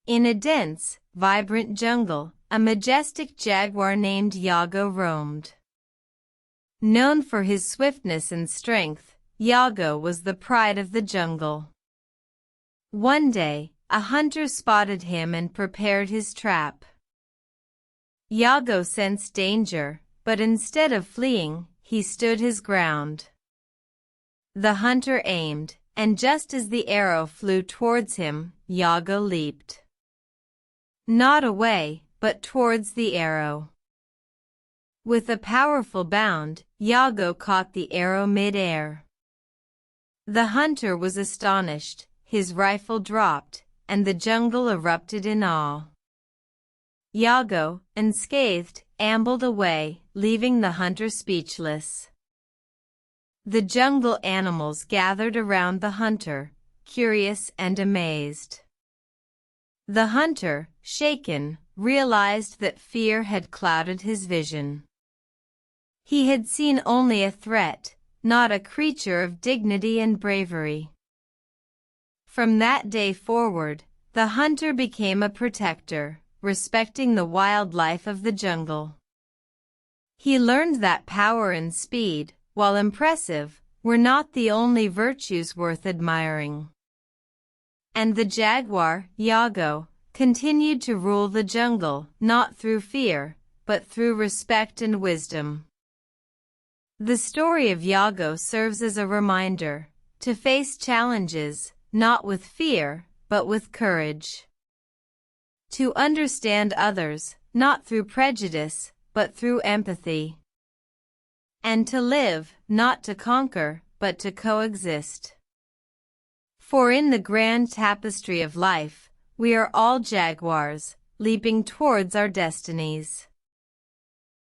In a dense, vibrant jungle, a majestic jaguar named Jago roamed. Known for his swiftness and strength, Jago was the pride of the jungle. One day, a hunter spotted him and prepared his trap. Jago sensed danger, but instead of fleeing, he stood his ground. The hunter aimed, and just as the arrow flew towards him, Jago leaped. Not away, but towards the arrow. With a powerful bound, Jago caught the arrow mid-air. The hunter was astonished, his rifle dropped, and the jungle erupted in awe. Jago, unscathed, ambled away, leaving the hunter speechless. The jungle animals gathered around the hunter, curious and amazed. The hunter, shaken, realized that fear had clouded his vision. He had seen only a threat, not a creature of dignity and bravery. From that day forward, the hunter became a protector, respecting the wildlife of the jungle. He learned that power and speed, while impressive, were not the only virtues worth admiring. And the jaguar, Jago, continued to rule the jungle, not through fear, but through respect and wisdom. The story of Jago serves as a reminder to face challenges, not with fear, but with courage. To understand others, not through prejudice, but through empathy. And to live, not to conquer, but to coexist. For in the grand tapestry of life, we are all jaguars, leaping towards our destinies.